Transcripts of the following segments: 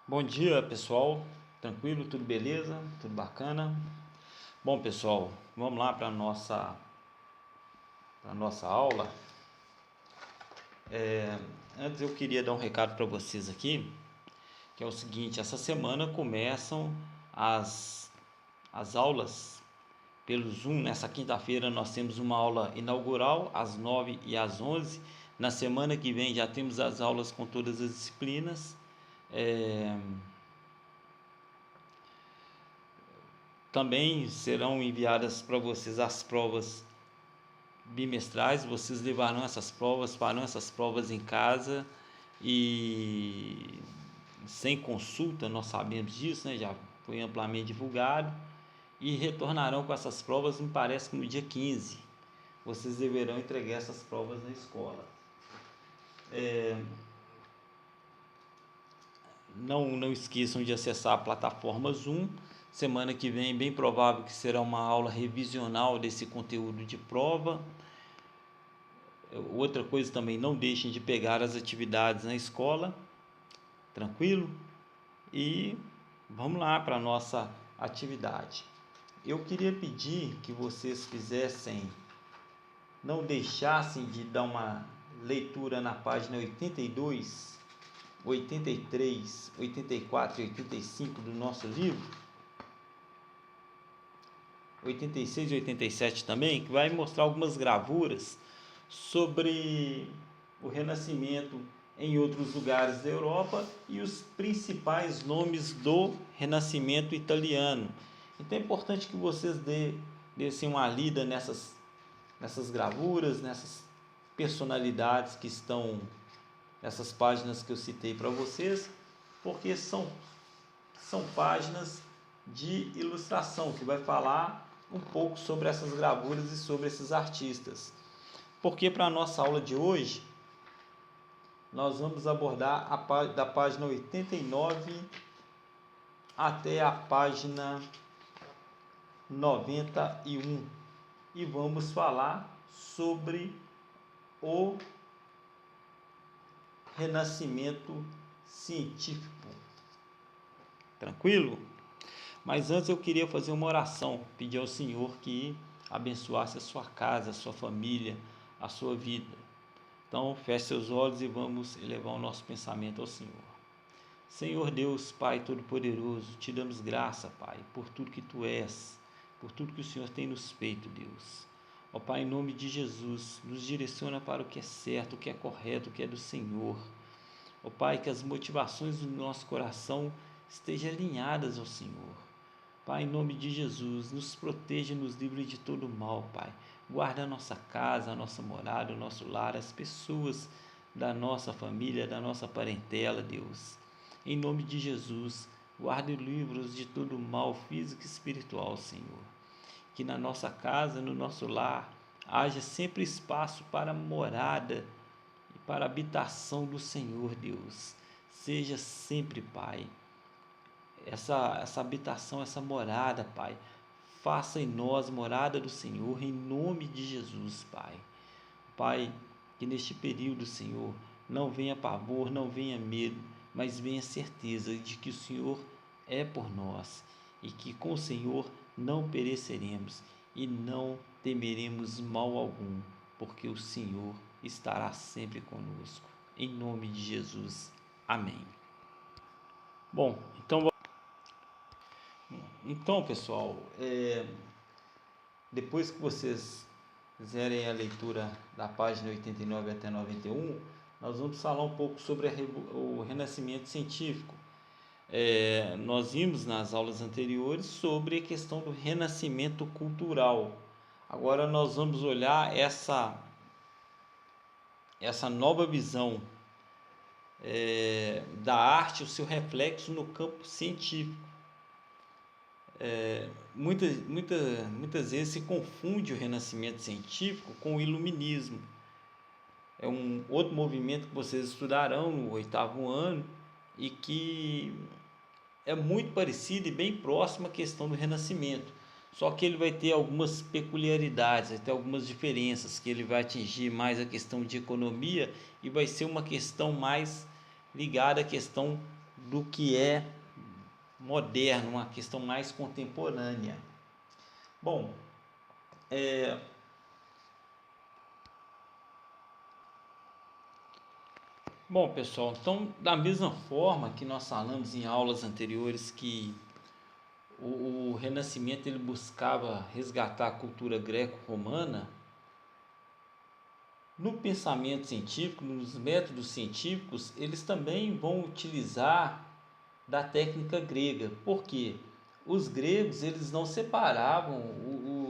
Bom dia, pessoal. Tranquilo? Tudo beleza? Tudo bacana? Bom, pessoal, vamos lá para nossa aula. Antes eu queria dar um recado para vocês aqui, que é o seguinte: essa semana começam as aulas pelo Zoom. Nessa quinta-feira nós temos uma aula inaugural às 9 e às 11. Na semana que vem já temos as aulas com todas as disciplinas. Também serão enviadas para vocês as provas bimestrais. Vocês levarão essas provas, farão essas provas em casa e sem consulta, nós sabemos disso, né? Já foi amplamente divulgado, e retornarão com essas provas, me parece que no dia 15. Vocês deverão entregar essas provas na escola. Não esqueçam de acessar a plataforma Zoom. Semana que vem, bem provável que será uma aula revisional desse conteúdo de prova. Outra coisa também, não deixem de pegar as atividades na escola, tranquilo? E vamos lá para a nossa atividade. Eu queria pedir que vocês não deixassem de dar uma leitura na página 82, 83, 84 e 85 do nosso livro, 86 e 87 também, que vai mostrar algumas gravuras sobre o Renascimento em outros lugares da Europa e os principais nomes do Renascimento italiano. Então é importante que vocês dessem uma lida nessas gravuras, nessas personalidades que estão nessas páginas que eu citei para vocês, porque são páginas de ilustração que vai falar um pouco sobre essas gravuras e sobre esses artistas. Porque para a nossa aula de hoje nós vamos abordar da página 89 até a página 91 e vamos falar sobre o Renascimento científico. Tranquilo? Mas antes eu queria fazer uma oração, pedir ao Senhor que abençoasse a sua casa, a sua família, a sua vida. Então feche seus olhos e vamos elevar o nosso pensamento ao Senhor. Senhor Deus, Pai Todo-Poderoso, te damos graça, Pai, por tudo que Tu és, por tudo que o Senhor tem nos feito, Deus. Ó Pai, em nome de Jesus, nos direciona para o que é certo, o que é correto, o que é do Senhor. Ó Pai, que as motivações do nosso coração estejam alinhadas ao Senhor. Pai, em nome de Jesus, nos proteja e nos livre de todo mal, Pai. Guarda a nossa casa, a nossa morada, o nosso lar, as pessoas da nossa família, da nossa parentela, Deus. Em nome de Jesus, guarde livros de todo mal físico e espiritual, Senhor. Que na nossa casa, no nosso lar, haja sempre espaço para a morada e para a habitação do Senhor, Deus. Seja sempre, Pai, essa habitação, essa morada, Pai. Faça em nós morada do Senhor, em nome de Jesus, Pai. Pai, que neste período, Senhor, não venha pavor, não venha medo, mas venha certeza de que o Senhor é por nós e que com o Senhor não pereceremos e não temeremos mal algum, porque o Senhor estará sempre conosco. Em nome de Jesus. Amém. Bom, então pessoal, depois que vocês fizerem a leitura da página 89 até 91, nós vamos falar um pouco sobre o Renascimento científico. Nós vimos nas aulas anteriores sobre a questão do renascimento cultural. Agora nós vamos olhar essa nova visão da arte, o seu reflexo no campo científico. Muitas vezes se confunde o renascimento científico com o iluminismo. É um outro movimento que vocês estudarão no 8º ano e que é muito parecido e bem próximo à questão do renascimento, só que ele vai ter algumas peculiaridades, vai ter algumas diferenças, que ele vai atingir mais a questão de economia e vai ser uma questão mais ligada à questão do que é moderno, uma questão mais contemporânea. Bom, pessoal, então, da mesma forma que nós falamos em aulas anteriores que o Renascimento ele buscava resgatar a cultura greco-romana, no pensamento científico, nos métodos científicos, eles também vão utilizar da técnica grega. Por quê? Os gregos eles não separavam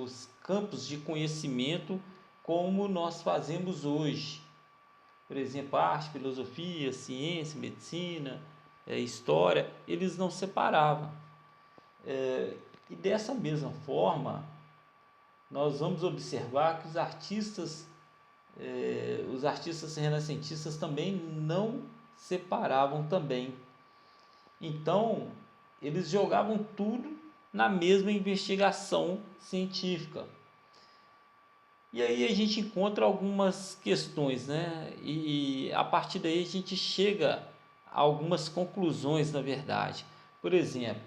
os campos de conhecimento como nós fazemos hoje. Por exemplo, arte, filosofia, ciência, medicina, história, eles não separavam. E dessa mesma forma, nós vamos observar que os artistas renascentistas também não separavam também. Então, eles jogavam tudo na mesma investigação científica. E aí a gente encontra algumas questões, né? E a partir daí a gente chega a algumas conclusões, na verdade. Por exemplo,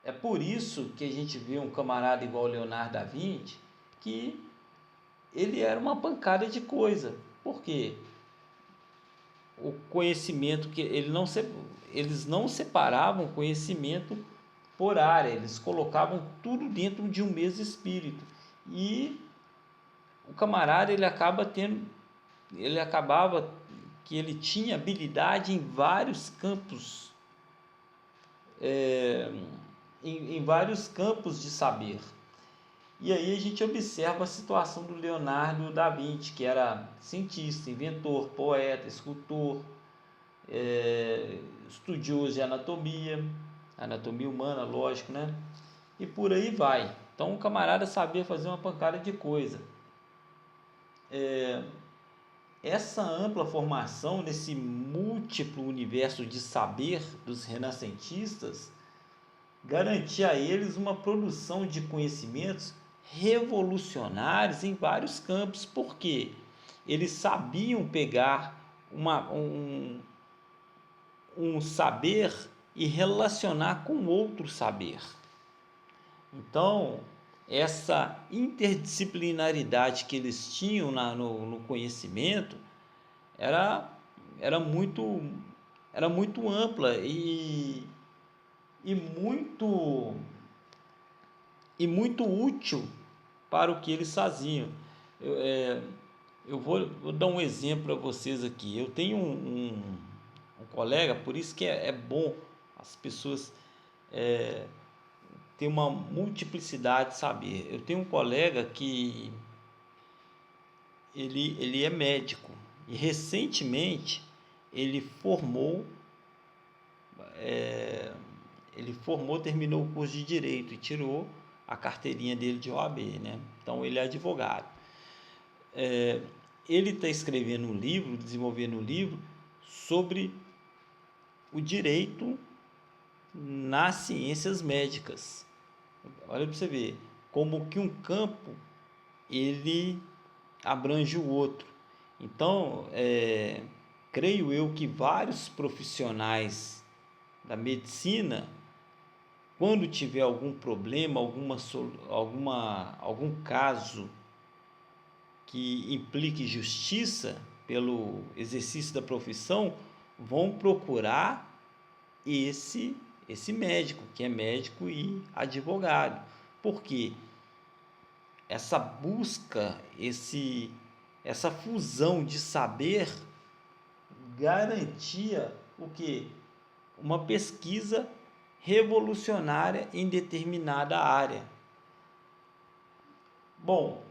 é por isso que a gente vê um camarada igual Leonardo da Vinci, que ele era uma pancada de coisa. Por quê? O conhecimento que eles não separavam conhecimento por área, eles colocavam tudo dentro de um mesmo espírito. E o camarada ele acabava que ele tinha habilidade em vários campos, em vários campos de saber. E aí a gente observa a situação do Leonardo da Vinci, que era cientista, inventor, poeta, escultor, estudioso de anatomia humana, lógico, né? E por aí vai. Então o camarada sabia fazer uma pancada de coisa. Essa ampla formação nesse múltiplo universo de saber dos renascentistas garantia a eles uma produção de conhecimentos revolucionários em vários campos, porque eles sabiam pegar um saber e relacionar com outro saber. Então, essa interdisciplinaridade que eles tinham no conhecimento era muito ampla e muito útil para o que eles faziam. Eu vou dar um exemplo para vocês aqui. Eu tenho um colega, por isso que é bom as pessoas ter uma multiplicidade de saber. Eu tenho um colega que ele é médico e recentemente ele terminou o curso de Direito e tirou a carteirinha dele de OAB, né? Então ele é advogado. Ele está escrevendo um livro, desenvolvendo um livro sobre o direito nas ciências médicas. Olha para você ver como que um campo ele abrange o outro. Então, creio eu que vários profissionais da medicina, quando tiver algum problema, algum caso que implique justiça pelo exercício da profissão, vão procurar esse médico, que é médico e advogado. Porque essa busca, essa fusão de saber garantia o quê? Uma pesquisa revolucionária em determinada área. Bom,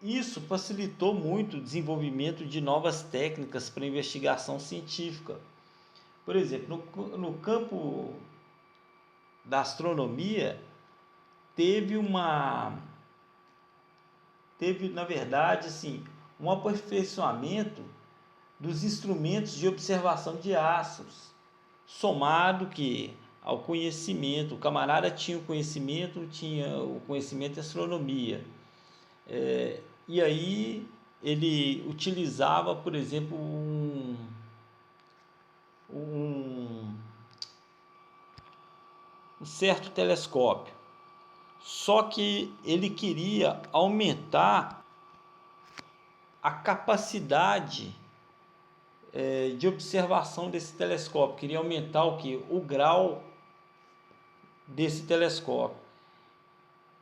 isso facilitou muito o desenvolvimento de novas técnicas para investigação científica. Por exemplo, no campo da astronomia, teve na verdade assim, um aperfeiçoamento dos instrumentos de observação de astros, somado que ao conhecimento, o camarada tinha o conhecimento de astronomia, e aí ele utilizava, por exemplo, um certo telescópio. Só que ele queria aumentar a capacidade de observação desse telescópio, queria aumentar o que? O grau desse telescópio.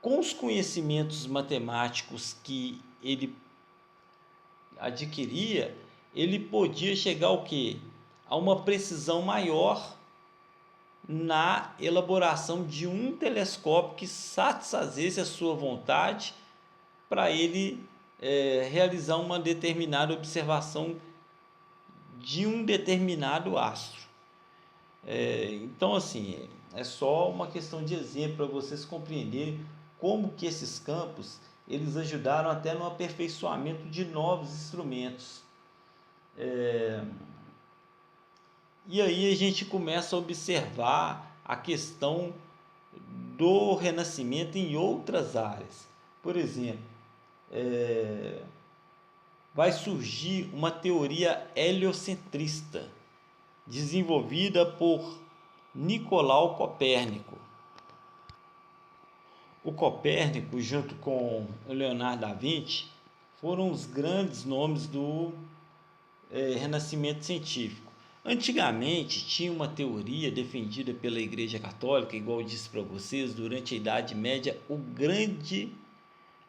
Com os conhecimentos matemáticos que ele adquiria, ele podia chegar ao quê? A uma precisão maior na elaboração de um telescópio que satisfazesse a sua vontade para ele realizar uma determinada observação de um determinado astro. Então, assim, é só uma questão de exemplo para vocês compreenderem como que esses campos eles ajudaram até no aperfeiçoamento de novos instrumentos. E aí a gente começa a observar a questão do renascimento em outras áreas. Por exemplo, vai surgir uma teoria heliocentrista, desenvolvida por Nicolau Copérnico. O Copérnico, junto com o Leonardo da Vinci, foram os grandes nomes do renascimento científico. Antigamente tinha uma teoria defendida pela Igreja Católica, igual eu disse para vocês, durante a Idade Média,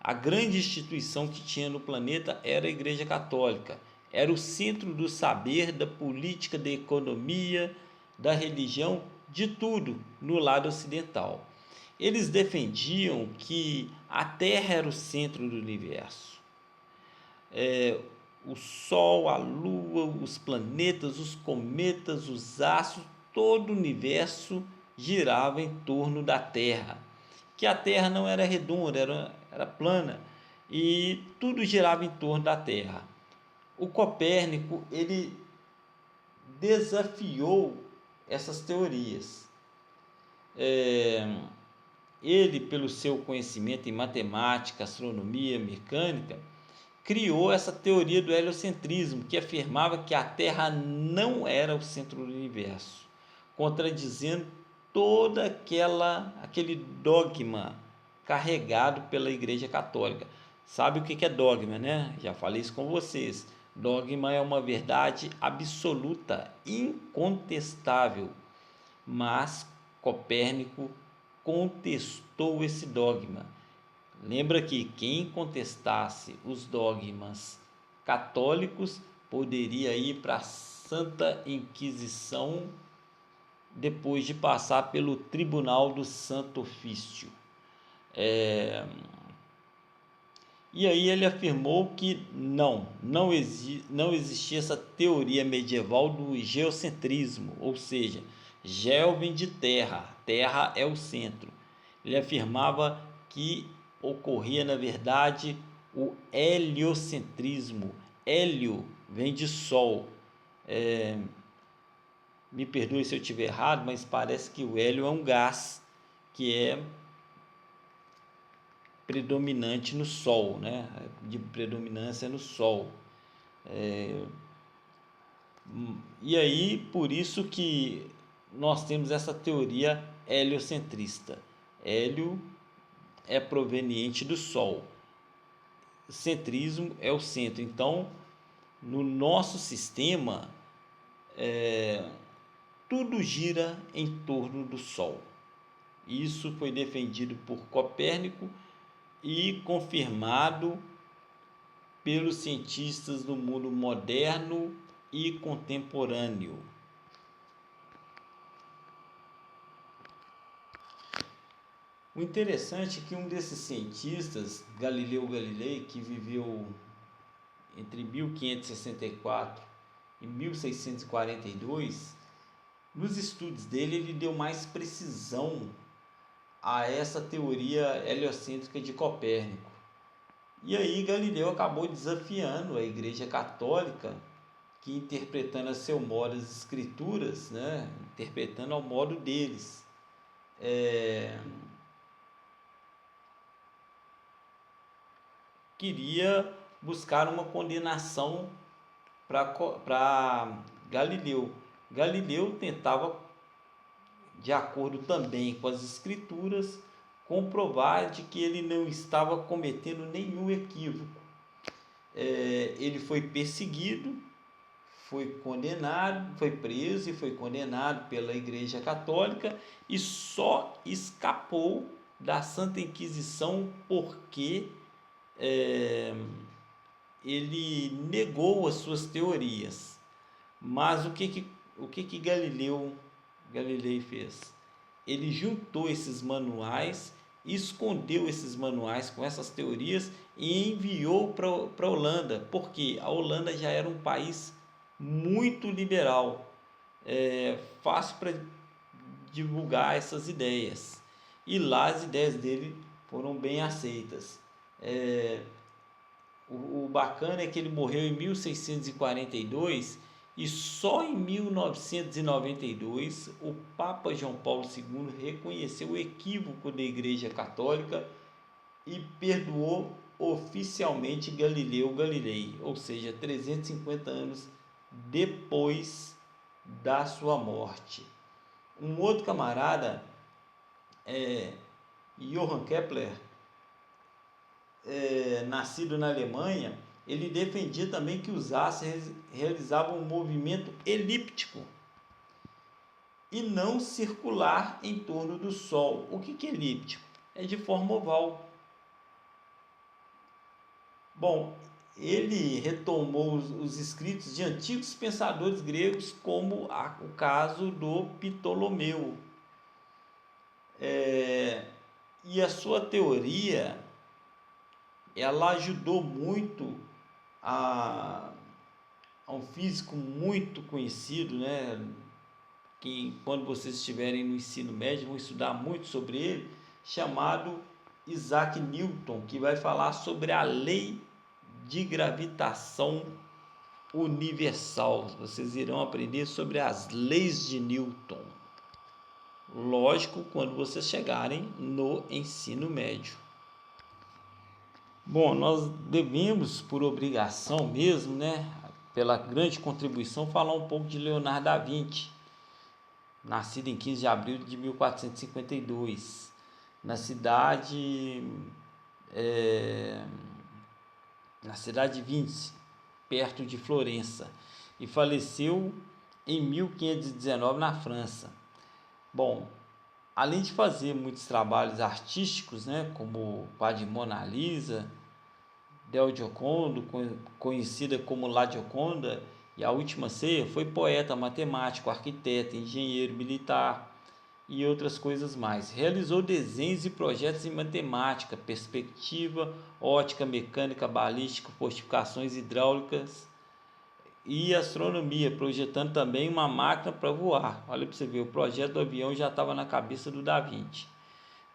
a grande instituição que tinha no planeta era a Igreja Católica. Era o centro do saber, da política, da economia, da religião, de tudo no lado ocidental. Eles defendiam que a Terra era o centro do universo. O Sol, a Lua, os planetas, os cometas, os astros, todo o universo girava em torno da Terra. Que a Terra não era redonda, era plana, e tudo girava em torno da Terra. O Copérnico, ele desafiou essas teorias. Ele, pelo seu conhecimento em matemática, astronomia, mecânica, criou essa teoria do heliocentrismo, que afirmava que a Terra não era o centro do universo, contradizendo todo aquele dogma carregado pela Igreja Católica. Sabe o que é dogma, né? Já falei isso com vocês. Dogma é uma verdade absoluta, incontestável, mas Copérnico contestou esse dogma. Lembra que quem contestasse os dogmas católicos poderia ir para a Santa Inquisição depois de passar pelo Tribunal do Santo Ofício. E aí ele afirmou que não existia essa teoria medieval do geocentrismo, ou seja, geo vem de terra, terra é o centro. Ele afirmava que ocorria, na verdade, o heliocentrismo. Hélio vem de sol. Me perdoe se eu estiver errado, mas parece que o hélio é um gás que é predominante no Sol, né? De predominância no Sol. E aí, por isso que nós temos essa teoria heliocentrista. Hélio é proveniente do Sol. O centrismo é o centro. Então, no nosso sistema, tudo gira em torno do Sol. Isso foi defendido por Copérnico e confirmado pelos cientistas do mundo moderno e contemporâneo. O interessante é que um desses cientistas, Galileu Galilei, que viveu entre 1564 e 1642, nos estudos dele ele deu mais precisão a essa teoria heliocêntrica de Copérnico. E aí Galileu acabou desafiando a Igreja Católica, que interpretando a seu modo as escrituras, né, interpretando ao modo deles, queria buscar uma condenação para Galileu. Galileu tentava de acordo também com as escrituras, comprovar de que ele não estava cometendo nenhum equívoco. Ele foi perseguido, foi condenado, foi preso e foi condenado pela Igreja Católica e só escapou da Santa Inquisição porque ele negou as suas teorias. Mas o que Galilei fez? Ele juntou esses manuais, escondeu esses manuais com essas teorias e enviou para a Holanda, porque a Holanda já era um país muito liberal, fácil para divulgar essas ideias. E lá as ideias dele foram bem aceitas. O bacana é que ele morreu em 1642 e só em 1992 o Papa João Paulo II reconheceu o equívoco da Igreja Católica e perdoou oficialmente Galileu Galilei, ou seja, 350 anos depois da sua morte. Um outro camarada, Johann Kepler, nascido na Alemanha, ele defendia também que os astros realizavam um movimento elíptico e não circular em torno do Sol. O que é elíptico? É de forma oval. Bom, ele retomou os escritos de antigos pensadores gregos, como o caso do Ptolomeu. E a sua teoria, ela ajudou muito a um físico muito conhecido, né? Que quando vocês estiverem no ensino médio vão estudar muito sobre ele, chamado Isaac Newton, que vai falar sobre a lei de gravitação universal. Vocês irão aprender sobre as leis de Newton. Lógico, quando vocês chegarem no ensino médio. Bom, nós devemos, por obrigação mesmo, né, pela grande contribuição, falar um pouco de Leonardo da Vinci, nascido em 15 de abril de 1452, na cidade de Vinci, perto de Florença, e faleceu em 1519 na França. Bom, além de fazer muitos trabalhos artísticos, né, como o Padre Mona Lisa, Del Giocondo, conhecida como La Gioconda, e A Última Ceia, foi poeta, matemático, arquiteto, engenheiro militar e outras coisas mais. Realizou desenhos e projetos em matemática, perspectiva, ótica, mecânica, balística, fortificações hidráulicas e astronomia, projetando também uma máquina para voar. Olha para você ver, o projeto do avião já estava na cabeça do Da Vinci.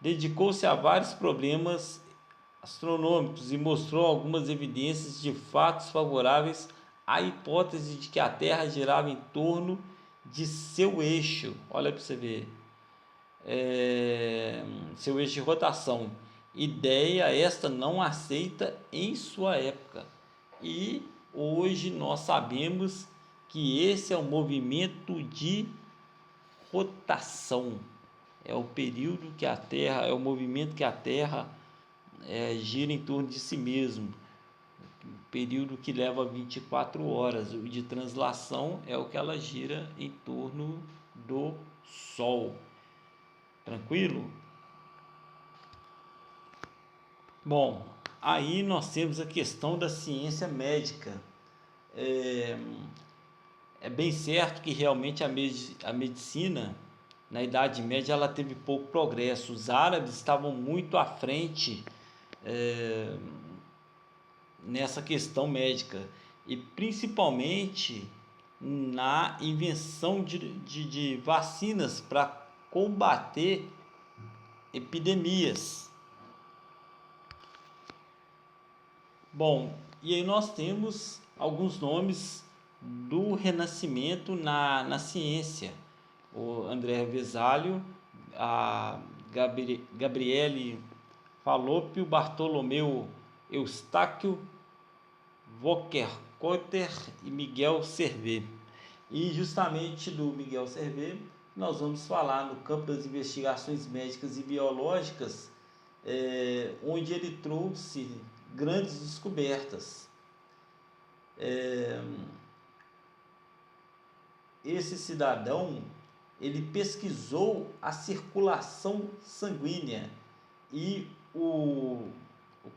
Dedicou-se a vários problemas astronômicos e mostrou algumas evidências de fatos favoráveis à hipótese de que a Terra girava em torno de seu eixo. Olha para você ver, seu eixo de rotação. Ideia esta não aceita em sua época. E hoje nós sabemos que esse é o movimento de rotação. É o período que a Terra, é o movimento que a Terra gira em torno de si mesmo. Período que leva 24 horas. O de translação é o que ela gira em torno do Sol. Tranquilo? Bom, aí nós temos a questão da ciência médica. É bem certo que realmente a medicina na Idade Média ela teve pouco progresso. Os árabes estavam muito à frente nessa questão médica e principalmente na invenção de vacinas para combater epidemias. Bom, e aí nós temos alguns nomes do Renascimento na ciência. O André Vesalio, a Gabriele Falloppio, Bartolomeu Eustáquio, Vauquer-Cotter e Miguel Servet. E justamente do Miguel Servet Nós vamos falar no campo das investigações médicas e biológicas, onde ele trouxe grandes descobertas. Esse cidadão, ele pesquisou a circulação sanguínea, e o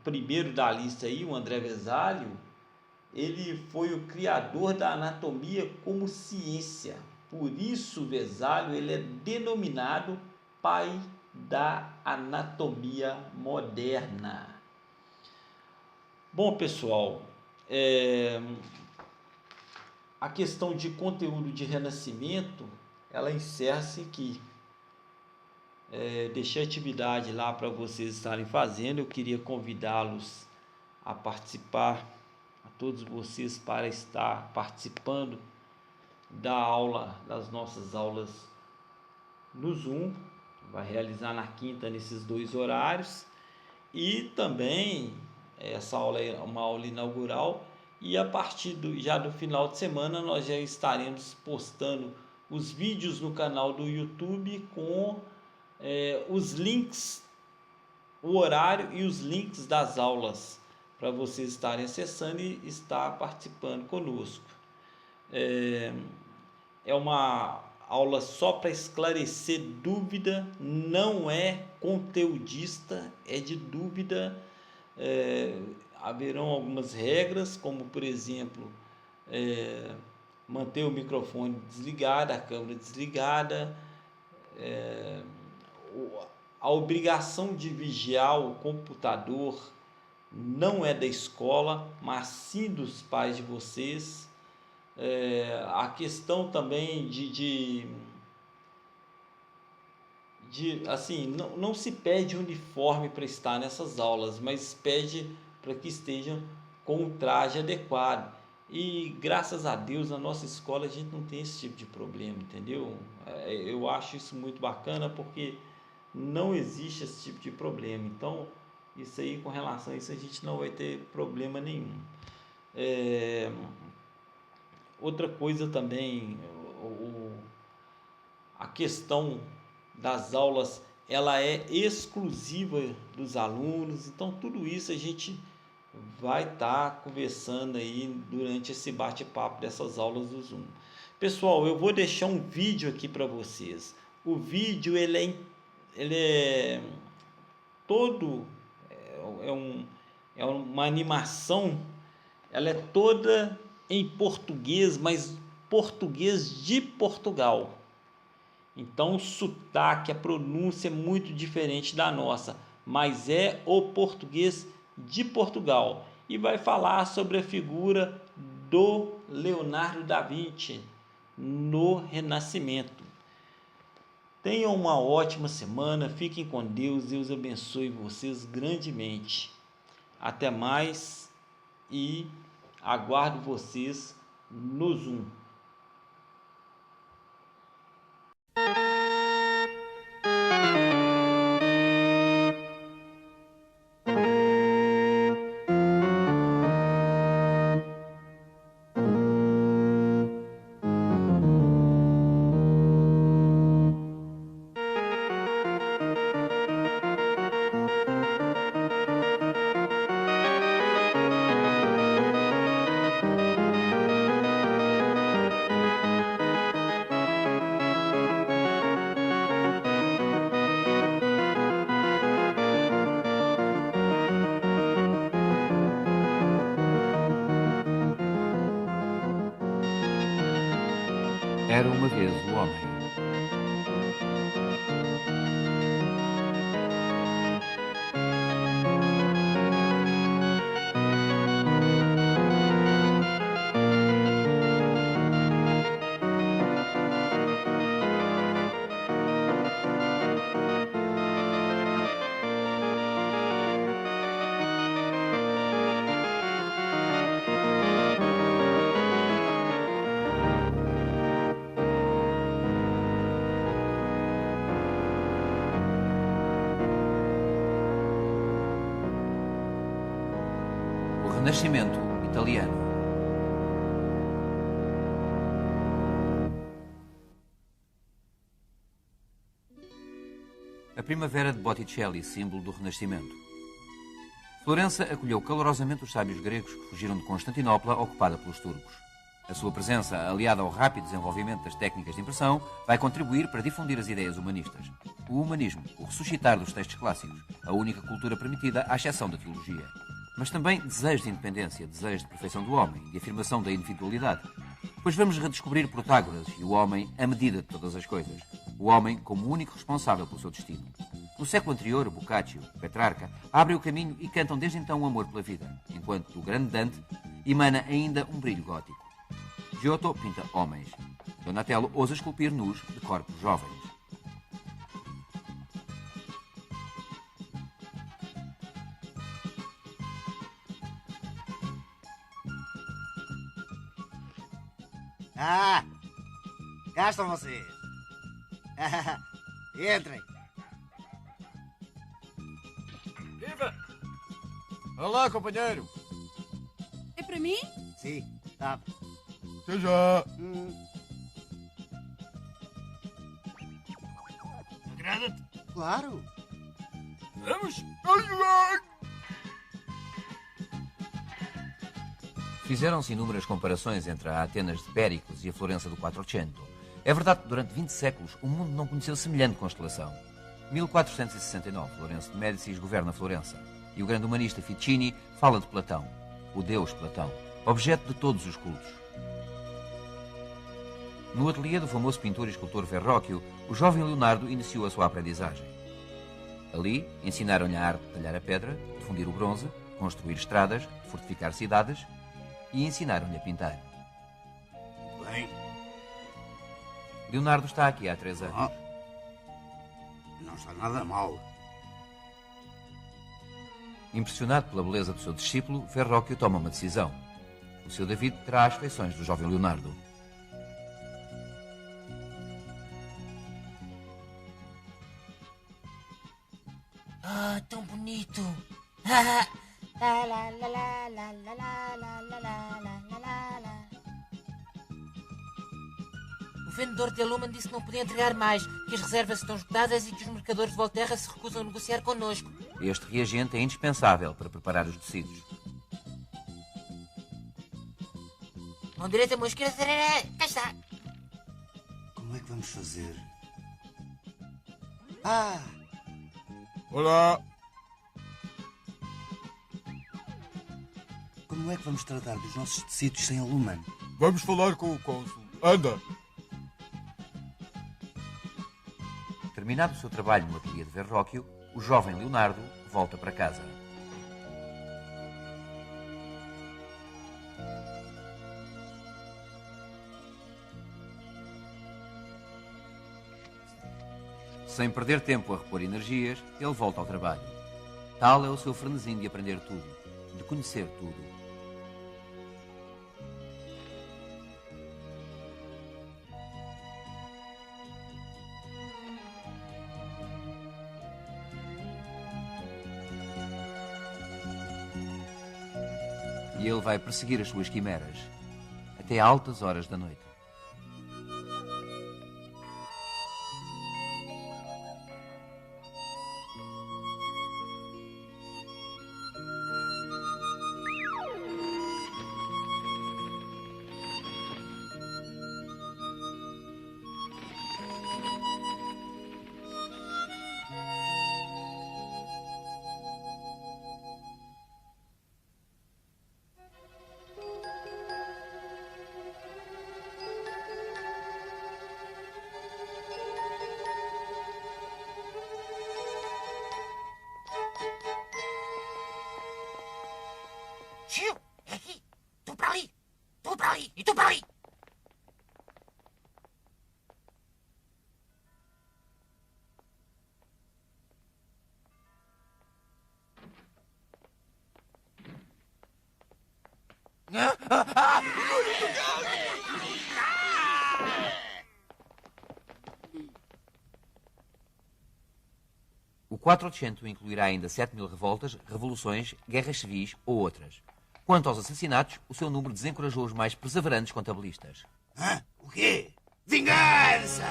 primeiro da lista aí, o André Vesálio, ele foi o criador da anatomia como ciência. Por isso, Vesálio, ele é denominado pai da anatomia moderna. Bom, pessoal, a questão de conteúdo de renascimento, ela encerra-se aqui. Deixei a atividade lá para vocês estarem fazendo. Eu queria convidá-los a participar, a todos vocês, para estar participando das nossas aulas no Zoom. Vai realizar na quinta nesses 2 horários, e também essa aula é uma aula inaugural, e a partir já do final de semana nós já estaremos postando os vídeos no canal do YouTube com os links, o horário e os links das aulas, para vocês estarem acessando e estar participando conosco. É uma aula só para esclarecer dúvida, não é conteudista, é de dúvida. Haverão algumas regras, como por exemplo, manter o microfone desligado, a câmera desligada, a obrigação de vigiar o computador não é da escola, mas sim dos pais de vocês. A questão também assim, não se pede uniforme para estar nessas aulas, mas pede para que estejam com um traje adequado. E graças a Deus, na nossa escola a gente não tem esse tipo de problema, entendeu? Eu acho isso muito bacana, porque não existe esse tipo de problema. Então, isso aí, com relação a isso, a gente não vai ter problema nenhum. Outra coisa também, a questão das aulas, ela é exclusiva dos alunos. Então, tudo isso a gente vai estar conversando aí durante esse bate-papo dessas aulas do Zoom. Pessoal, eu vou deixar um vídeo aqui para vocês. O vídeo, ele é todo, é uma animação, ela é toda em português, mas português de Portugal. Então o sotaque, a pronúncia é muito diferente da nossa, mas é o português de Portugal. E vai falar sobre a figura do Leonardo da Vinci no Renascimento. Tenham uma ótima semana, fiquem com Deus, Deus abençoe vocês grandemente. Até mais e aguardo vocês no Zoom. Era uma vez o homem. O Renascimento italiano. A primavera de Botticelli, símbolo do Renascimento. Florença acolheu calorosamente os sábios gregos que fugiram de Constantinopla, ocupada pelos turcos. A sua presença, aliada ao rápido desenvolvimento das técnicas de impressão, vai contribuir para difundir as ideias humanistas. O humanismo, o ressuscitar dos textos clássicos, a única cultura permitida à exceção da teologia. Mas também desejo de independência, desejo de perfeição do homem, de afirmação da individualidade. Pois vamos redescobrir Protágoras e o homem à medida de todas as coisas. O homem como o único responsável pelo seu destino. No século anterior, Boccaccio, Petrarca, abrem o caminho e cantam desde então o amor pela vida, enquanto do grande Dante emana ainda um brilho gótico. Giotto pinta homens. Donatello ousa esculpir nus de corpos jovens. Ah, cá estão vocês. Entrem. Viva! Olá, companheiro. É para mim? Sim, tá. Até já. Agrada-te? Claro. Vamos? Fizeram-se inúmeras comparações entre a Atenas de Péricles e a Florença do Quattrocento. É verdade que durante 20 séculos o mundo não conheceu semelhante constelação. 1469, Lourenço de Médicis governa Florença. E o grande humanista Ficini fala de Platão, o deus Platão, objeto de todos os cultos. No ateliê do famoso pintor e escultor Verrocchio, o jovem Leonardo iniciou a sua aprendizagem. Ali, ensinaram-lhe a arte de talhar a pedra, de fundir o bronze, construir estradas, de fortificar cidades e ensinaram-lhe a pintar. Bem. Leonardo está aqui há 3 anos. Não está nada mal. Impressionado pela beleza do seu discípulo, Verrocchio toma uma decisão. O seu David terá as feições do jovem Leonardo. Ah, tão bonito! O vendedor de Aluman disse que não podia entregar mais, que as reservas estão esgotadas e que os mercadores de Volterra se recusam a negociar connosco. Este reagente é indispensável para preparar os tecidos. Mão direita, mão esquerda, cá está. Como é que vamos fazer? Ah! Olá. Como é que vamos tratar dos nossos tecidos sem aluman? Vamos falar com o cônsul. Anda. Terminado o seu trabalho no ateliê de Verrocchio, o jovem Leonardo volta para casa. Sem perder tempo a repor energias, ele volta ao trabalho. Tal é o seu frenesim de aprender tudo, de conhecer tudo. E ele vai perseguir as suas quimeras, até altas horas da noite. Tio, é aqui. Tu para ali. Tu para ali. E tu para ali. O Quattrocento incluirá ainda 7.000 revoltas, revoluções, guerras civis ou outras. Quanto aos assassinatos, o seu número desencorajou os mais perseverantes contabilistas. Hã? O quê? Vingança!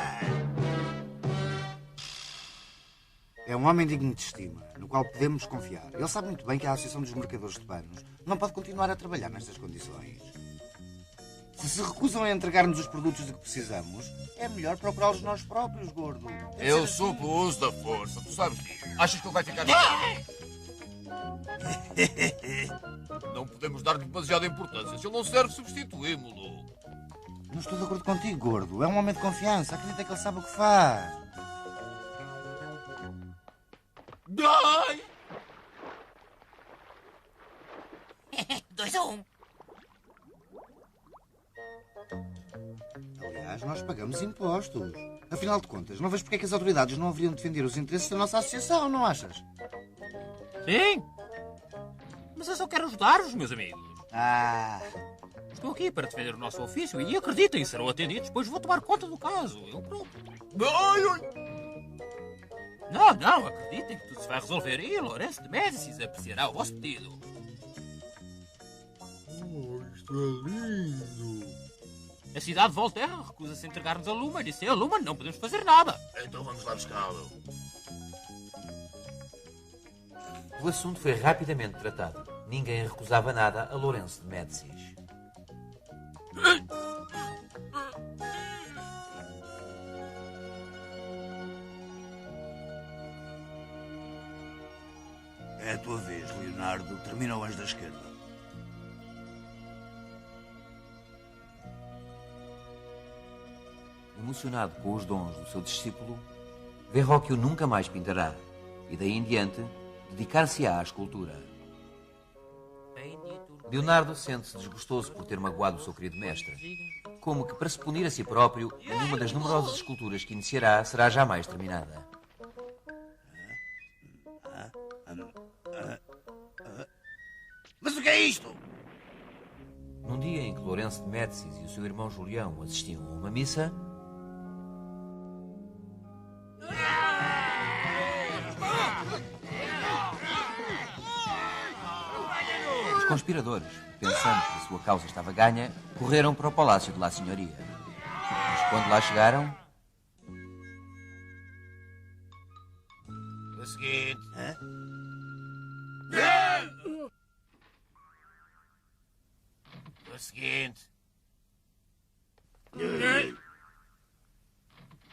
um homem digno de estima, no qual podemos confiar. Ele sabe muito bem que a Associação dos Mercadores de Panos não pode continuar a trabalhar nestas condições. Se recusam a entregar-nos os produtos de que precisamos, é melhor procurá-los nós próprios, gordo. Eu sou pelo uso da força, tu sabes disso. Achas que ele vai ficar... Não podemos dar demasiada importância. Se ele não serve, substituímos-lo. Não estou de acordo contigo, gordo. É um homem de confiança. Acredita que ele sabe o que faz. Ai! 2-1. Aliás, nós pagamos impostos. Afinal de contas, não vejo porque é que as autoridades não haveriam de defender os interesses da nossa associação, não achas? Sim. Mas eu só quero ajudar-vos, meus amigos. Ah, Estou aqui para defender o nosso ofício e acreditem, serão atendidos, pois vou tomar conta do caso. Eu próprio. Ai, ai! Não, acreditem que tudo se vai resolver e Lourenço de Médicis apreciará o vosso pedido. Oh, isto é lindo. A cidade de Volterra recusa-se a entregar-nos a Lumen e sem a Lumen não podemos fazer nada. Então vamos lá buscá-lo. O assunto foi rapidamente tratado. Ninguém recusava nada a Lourenço de Médicis. é a tua vez, Leonardo. Termina o anjo da esquerda. Emocionado com os dons do seu discípulo, Verrocchio nunca mais pintará e daí em diante dedicar-se-á à escultura. Leonardo sente-se desgostoso por ter magoado o seu querido mestre, como que para se punir a si próprio, nenhuma das numerosas esculturas que iniciará será jamais terminada. Mas o que é isto? Num dia em que Lourenço de Médicis e o seu irmão Julião assistiam a uma missa, os conspiradores, pensando que a sua causa estava ganha, correram para o palácio de La Senhoria. Mas quando lá chegaram, O seguinte... O seguinte...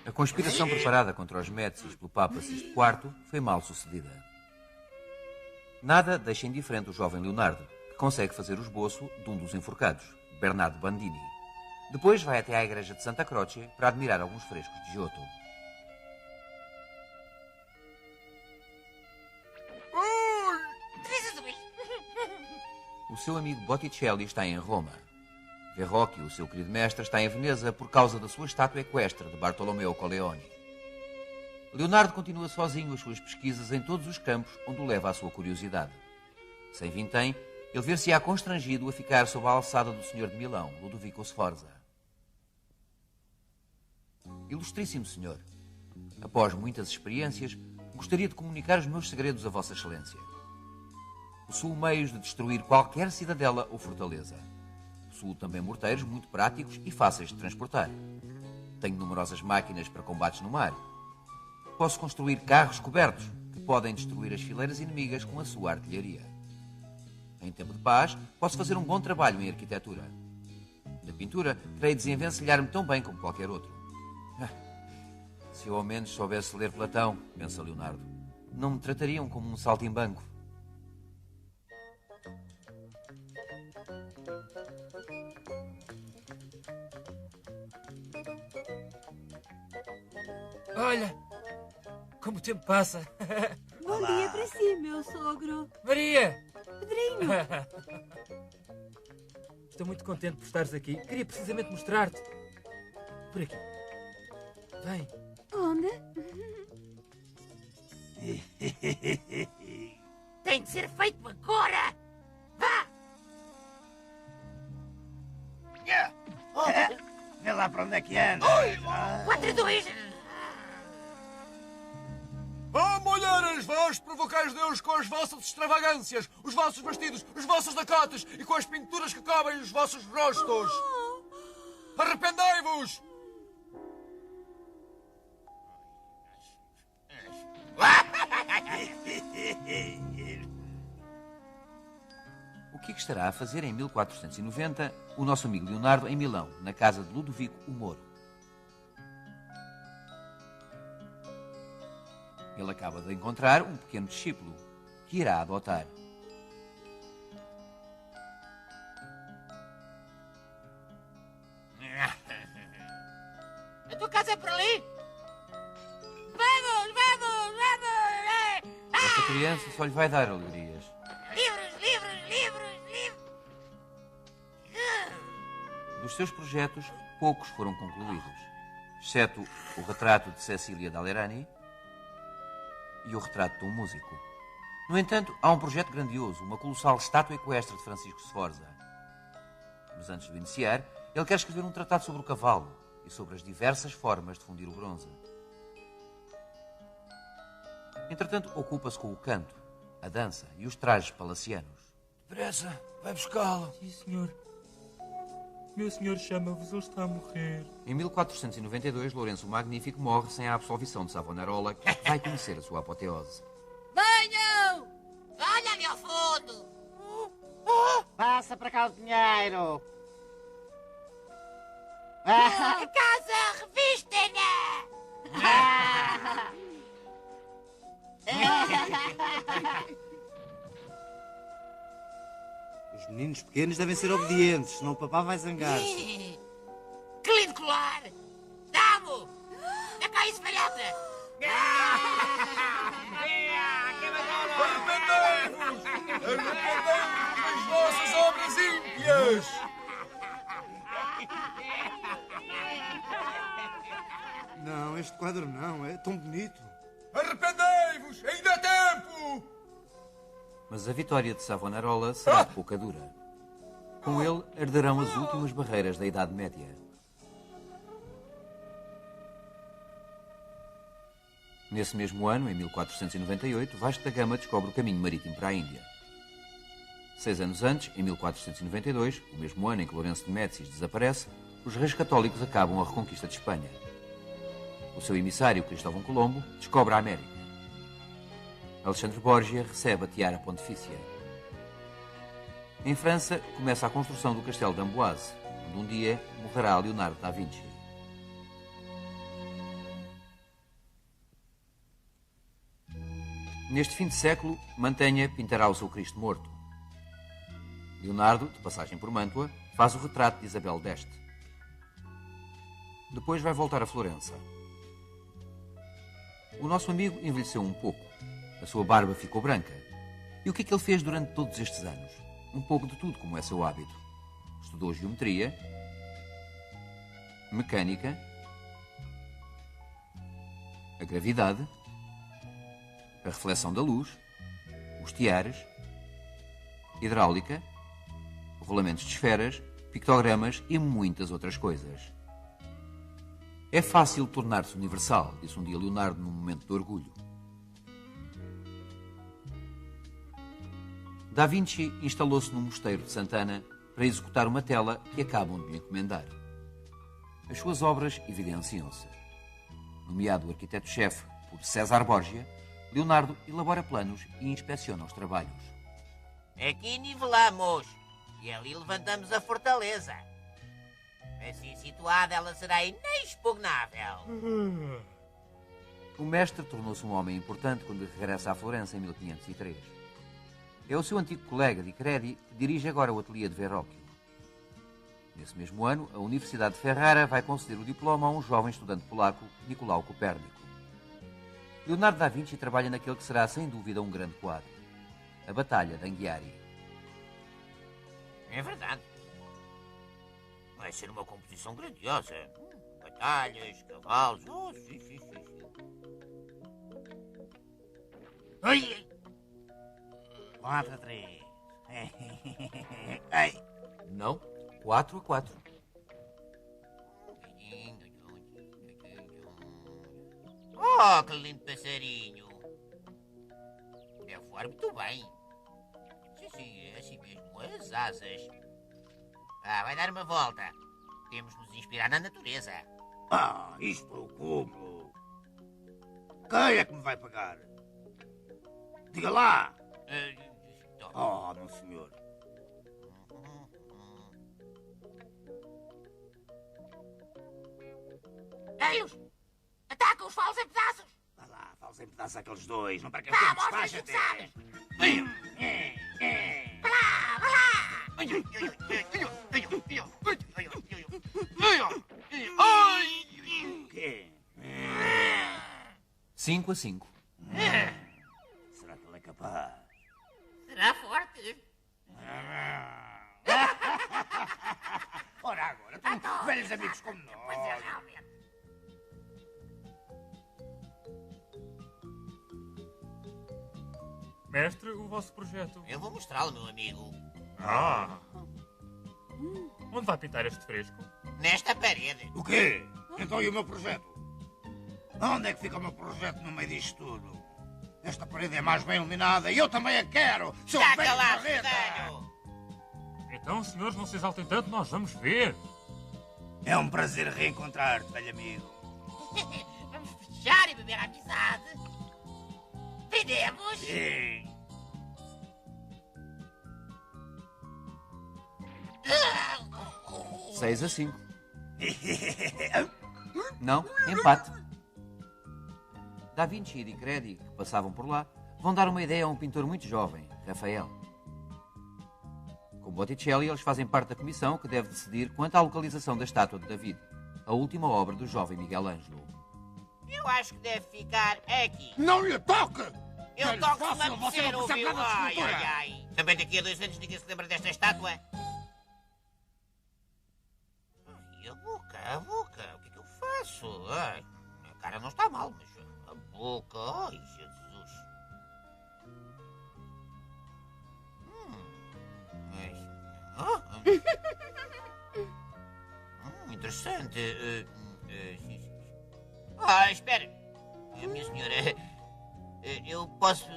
a conspiração preparada contra os Médicis pelo Papa Sisto IV foi mal sucedida. Nada deixa indiferente o jovem Leonardo, que consegue fazer o esboço de um dos enforcados, Bernardo Bandini. Depois vai até à igreja de Santa Croce para admirar alguns frescos de Giotto. O seu amigo Botticelli está em Roma. Verrocchio, o seu querido mestre, está em Veneza por causa da sua estátua equestre de Bartolomeo Colleoni. Leonardo continua sozinho as suas pesquisas em todos os campos onde o leva a sua curiosidade. Sem vintém, ele ver-se-á constrangido a ficar sob a alçada do senhor de Milão, Ludovico Sforza. Ilustríssimo senhor, após muitas experiências, gostaria de comunicar os meus segredos a Vossa Excelência. Possuo meios de destruir qualquer cidadela ou fortaleza. Possuo também morteiros muito práticos e fáceis de transportar. Tenho numerosas máquinas para combates no mar. Posso construir carros cobertos que podem destruir as fileiras inimigas com a sua artilharia. Em tempo de paz, posso fazer um bom trabalho em arquitetura. Na pintura, creio desenvencilhar-me tão bem como qualquer outro. Se eu ao menos soubesse ler Platão, pensa Leonardo, não me tratariam como um saltimbanco. Olha, como o tempo passa. Bom dia para si, meu sogro. Maria! Pedrinho. Estou muito contente por estares aqui. Queria precisamente mostrar-te. Por aqui. Vem. Onde? Tem de ser feito agora! Vá! Vê lá para onde é que anda. 4-2! Oh, mulheres, vós provocais Deus com as vossas extravagâncias, os vossos vestidos, os vossos decotes e com as pinturas que cobrem os vossos rostos. Arrependei-vos! que é que estará a fazer em 1490 o nosso amigo Leonardo em Milão, na casa de Ludovico o Moro? Ele acaba de encontrar um pequeno discípulo, que irá adotar. A tua casa é por ali? Esta criança só lhe vai dar alegrias. Livros! Dos seus projetos, poucos foram concluídos, exceto o retrato de Cecília d'Alerani e o retrato de um músico. No entanto, há um projeto grandioso, uma colossal estátua equestre de Francisco Sforza. Mas antes de o iniciar, ele quer escrever um tratado sobre o cavalo e sobre as diversas formas de fundir o bronze. Entretanto, ocupa-se com o canto, a dança e os trajes palacianos. Depressa, vai buscá-lo. Sim, senhor. Meu senhor chama-vos, ele está a morrer. Em 1492, Lourenço o Magnífico morre sem a absolvição de Savonarola, que vai conhecer a sua apoteose. Venham! Olha ali ao fundo! Passa para cá o dinheiro. A casa, revistem-na! Os meninos pequenos devem ser obedientes, senão o papá vai zangar-se. Que lindo colar! Dá-mo! Dá cá isso, velhota! Arrependei-vos! Arrependei-vos das vossas obras ímpias! Não, este quadro não, é tão bonito. Arrependei-vos! Ainda é tempo! Mas a vitória de Savonarola será de pouca dura. Com ele, herdarão as últimas barreiras da Idade Média. Nesse mesmo ano, em 1498, Vasco da Gama descobre o caminho marítimo para a Índia. 6 anos antes, em 1492, o mesmo ano em que Lourenço de Médicis desaparece, os reis católicos acabam a reconquista de Espanha. O seu emissário, Cristóvão Colombo, descobre a América. Alexandre Borgia recebe a tiara pontifícia. Em França, começa a construção do castelo de Amboise, onde um dia morrerá Leonardo da Vinci. Neste fim de século, Mantegna pintará o seu Cristo morto. Leonardo, de passagem por Mântua, faz o retrato de Isabel d'Este. Depois vai voltar a Florença. O nosso amigo envelheceu um pouco. A sua barba ficou branca. E o que é que ele fez durante todos estes anos? Um pouco de tudo, como é seu hábito. Estudou geometria, mecânica, a gravidade, a reflexão da luz, os tiares, hidráulica, rolamentos de esferas, pictogramas e muitas outras coisas. É fácil tornar-se universal, disse um dia Leonardo num momento de orgulho. Da Vinci instalou-se no mosteiro de Sant'Ana para executar uma tela que acabam de lhe encomendar. As suas obras evidenciam-se. Nomeado arquiteto-chefe por César Borgia, Leonardo elabora planos e inspeciona os trabalhos. Aqui nivelamos e ali levantamos a fortaleza. Assim situada, ela será inexpugnável. O mestre tornou-se um homem importante quando regressa à Florença em 1503. É o seu antigo colega Di Credi que dirige agora o ateliê de Verrocchio. Nesse mesmo ano, a Universidade de Ferrara vai conceder o diploma a um jovem estudante polaco, Nicolau Copérnico. Leonardo da Vinci trabalha naquele que será, sem dúvida, um grande quadro. A Batalha de Anghiari. É verdade. Vai ser uma composição grandiosa. Batalhas, cavalos... Oh, sim. Ai! 4-3. Ai! Não, 4-4. Oh, que lindo passarinho! Deve voar muito bem. Sim, é assim mesmo. As asas. Vai dar uma volta. Temos de nos inspirar na natureza. Isto é o cúmulo. Quem é que me vai pagar? Diga lá. Toma. Meu senhor. Ei-os! Ataca os falos em pedaços! Vá lá, fales em pedaços aqueles dois. Não percas Vá, tempo, mostra-lhes o que despacha-te. sabes! Vá lá, vá lá! O quê? 5-5. Será que ele é capaz? Será forte? Ora agora, tão velhos amigos como Pois é, nós. realmente. Mestre, o vosso projeto. Eu vou mostrá-lo, meu amigo. Ah! Onde vai pintar este fresco? Nesta parede. O quê? Então e o meu projeto? Onde é que fica o meu projeto no meio disto tudo? Esta parede é mais bem iluminada e eu também a quero! Seu Já velho calaste, marreta! velho! Então, senhores, não se exaltem tanto, nós vamos ver. É um prazer reencontrar-te, velho amigo. Vamos festejar e beber a amizade. Vendemos? Sim. Ah! 6-5. Não, empate. Da Vinci e Di Credi, que passavam por lá, vão dar uma ideia a um pintor muito jovem, Rafael. Com Botticelli, eles fazem parte da comissão que deve decidir quanto à localização da estátua de David, a última obra do jovem Miguel Ângelo. Eu acho que deve ficar aqui. Não lhe toque! Eu Não lhe toco faço, se me você não apetecer, percebe ouviu? nada de Ai, escultura. ai, ai. Também daqui a 2 anos ninguém se lembra desta estátua. Ai, a boca, a boca. O que é que eu faço? Ai, a cara não está mal, mas a boca. Ai, Jesus. Interessante. Sim, sim. Ah, espera. Minha senhora, eu posso.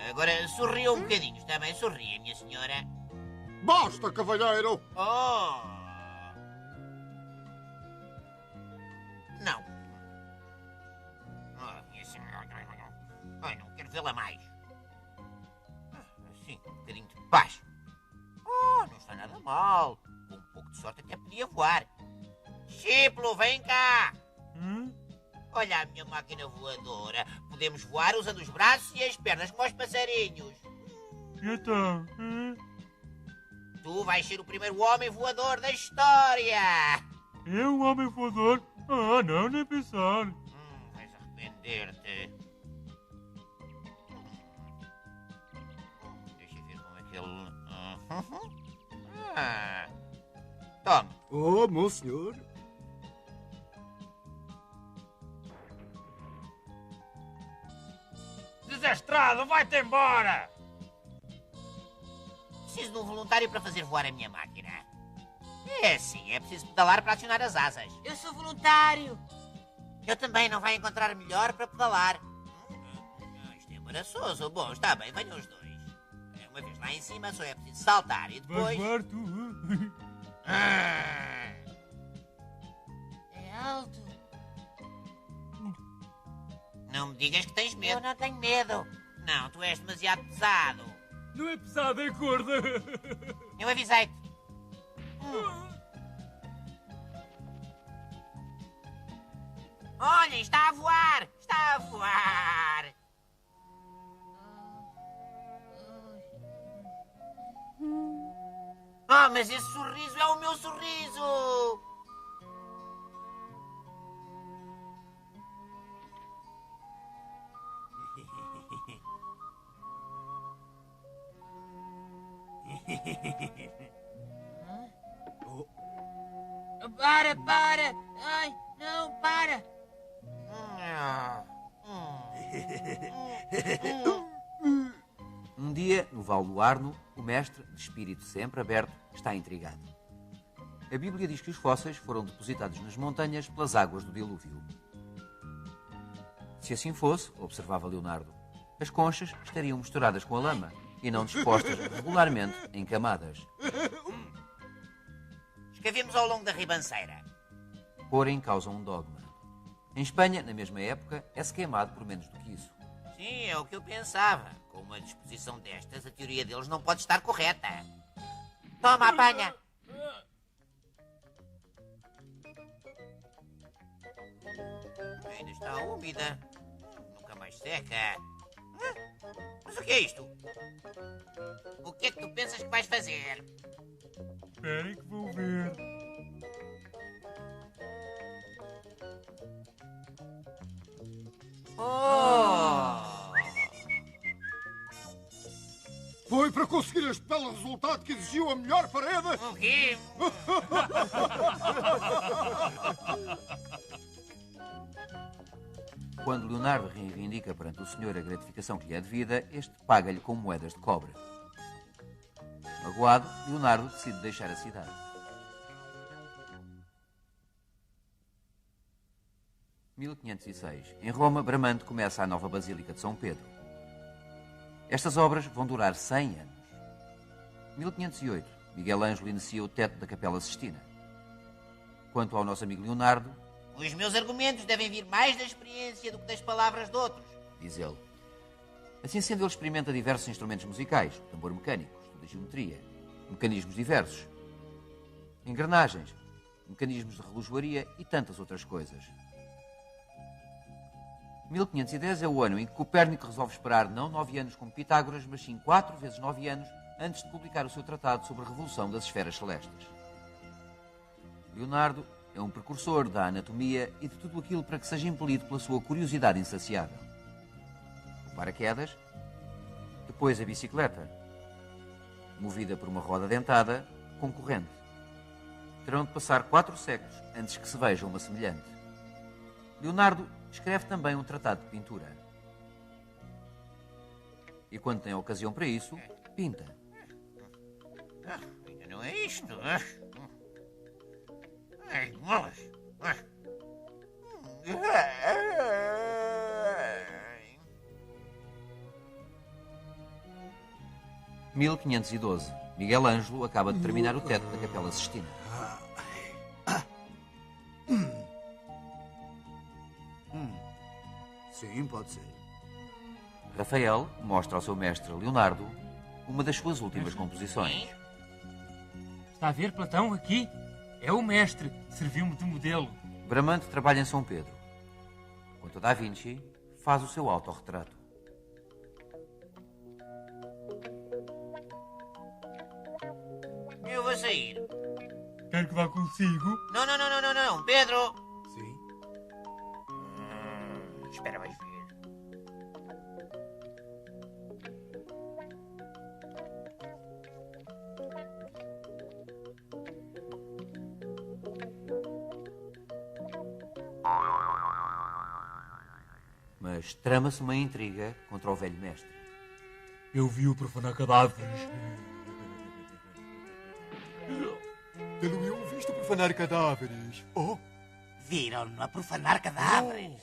Agora sorria um bocadinho, está bem? Sorria, minha senhora. Basta, cavalheiro! Oh! Não. Oh, minha senhora. Ai, não quero vê-la mais. Assim, um bocadinho de paz. Oh, não está nada mal. Com um pouco de sorte até podia voar. Chiplo, vem cá! Olha a minha máquina voadora. Podemos voar usando os braços e as pernas como os passarinhos. Então? Tu vais ser o primeiro homem voador da história. Eu, um homem voador? Ah, não, nem pensar. Vais arrepender-te. Deixa eu ver como é que ele... Toma. Oh, meu senhor. Desastrado, vai-te embora! Preciso de um voluntário para fazer voar a minha máquina. É assim, é preciso pedalar para acionar as asas. Eu sou voluntário. Eu também, não vai encontrar melhor para pedalar. Isto é embaraçoso. Bom, está bem, venham os dois. Uma vez lá em cima só é preciso saltar e Vais depois... voar tu? Ah. É alto. Não me digas que tens medo. Eu não tenho medo. Não, tu és demasiado pesado. Não é pesado, é corda. Eu avisei-te. Olha, está a voar! Está a voar! Ah, mas esse sorriso é o meu sorriso! Para! Ai, não, para! Um dia, no Val do Arno, o mestre, de espírito sempre aberto, está intrigado. A Bíblia diz que os fósseis foram depositados nas montanhas pelas águas do dilúvio. Se assim fosse, observava Leonardo, as conchas estariam misturadas com a lama e não dispostas regularmente em camadas. Escavemos ao longo da ribanceira. Porém, causam um dogma. Em Espanha, na mesma época, é-se queimado por menos do que isso. Sim, é o que eu pensava. Com uma disposição destas, a teoria deles não pode estar correta. Toma, apanha! Ainda está úmida. Nunca mais seca. Mas o que é isto? O que é que tu pensas que vais fazer? Esperem que vou ver. Oh! Foi para conseguir este belo resultado que exigiu a melhor parede? O quê? Quando Leonardo reivindica perante o senhor a gratificação que lhe é devida, este paga-lhe com moedas de cobre. Magoado, Leonardo decide deixar a cidade. Em 1506, em Roma, Bramante começa a nova Basílica de São Pedro. Estas obras vão durar 100 anos. Em 1508, Miguel Ângelo inicia o teto da Capela Sistina. Quanto ao nosso amigo Leonardo, Os meus argumentos devem vir mais da experiência do que das palavras de outros. diz ele. Assim sendo, ele experimenta diversos instrumentos musicais, tambor mecânico, estuda geometria, mecanismos diversos, engrenagens, mecanismos de relojoaria e tantas outras coisas. 1510 é o ano em que Copérnico resolve esperar não 9 anos como Pitágoras, mas sim 4 vezes 9 anos antes de publicar o seu tratado sobre a revolução das esferas celestes. Leonardo é um precursor da anatomia e de tudo aquilo para que seja impelido pela sua curiosidade insaciável. O paraquedas, depois a bicicleta, movida por uma roda dentada, com corrente. Terão de passar 4 séculos antes que se veja uma semelhante. Leonardo escreve também um tratado de pintura. E quando tem ocasião para isso, pinta. Ainda não é isto. Ai, bolas. 1512. Miguel Ângelo acaba de terminar o teto da Capela Sistina. Sim, pode ser. Rafael mostra ao seu mestre Leonardo uma das suas últimas composições. Está a ver, Platão, aqui? É o mestre. Serviu-me de modelo. Bramante trabalha em São Pedro. Quanto a Da Vinci, faz o seu autorretrato. Eu vou sair. Quero que vá consigo. Não, Pedro! Sim. Espera, vais ver. Mas trama-se uma intriga contra o velho mestre. Eu vi-o profanar cadáveres. Tê-lo eu visto profanar cadáveres. Oh! Viram-no a profanar cadáveres.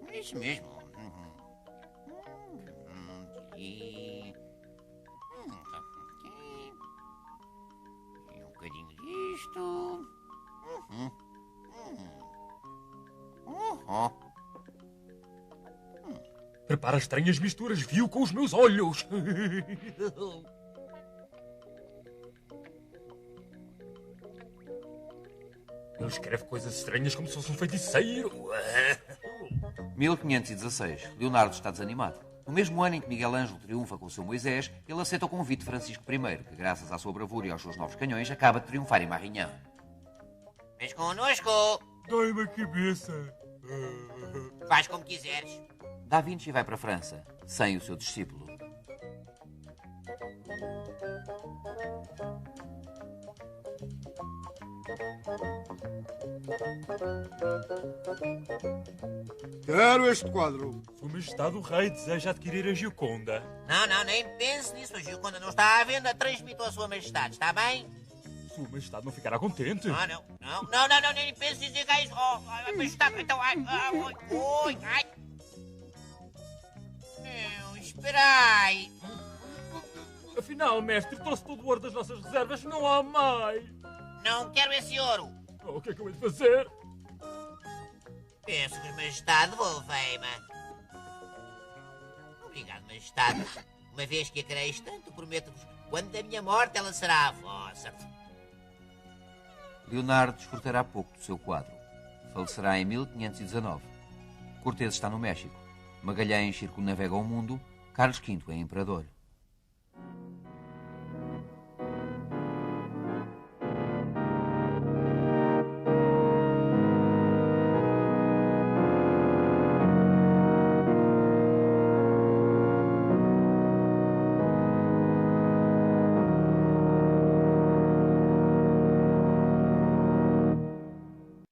É isso mesmo. E um bocadinho disto. Prepara estranhas misturas. Viu com os meus olhos. Ele escreve coisas estranhas como se fosse um feiticeiro. 1516. Leonardo está desanimado. No mesmo ano em que Miguel Ângelo triunfa com o seu Moisés, ele aceita o convite de Francisco I, que, graças à sua bravura e aos seus novos canhões, acaba de triunfar em Marignan. Vens connosco. Dói-me a cabeça. Faz como quiseres. Da Vinci vai para a França, sem o seu discípulo. Quero este quadro. Sua Majestade, o rei deseja adquirir a Gioconda. Não, nem pense nisso. A Gioconda não está à venda. Transmito a Sua Majestade, está bem? Sua Majestade não ficará contente. Não, nem pense dizer que é isso. Oh, Majestade, então, ai. Não, espera aí. Afinal, mestre, trouxe todo o ouro das nossas reservas. Não há mais. Não quero esse ouro. Oh, o que é que eu hei de fazer? Peço-vos, Majestade, devolvei-me. Obrigado, Majestade. Uma vez que a quereis tanto, prometo-vos, quando da minha morte ela será a vossa. Leonardo desfrutará pouco do seu quadro. Falecerá em 1519. Cortés está no México. Magalhães circunnavega o mundo. Carlos V é imperador.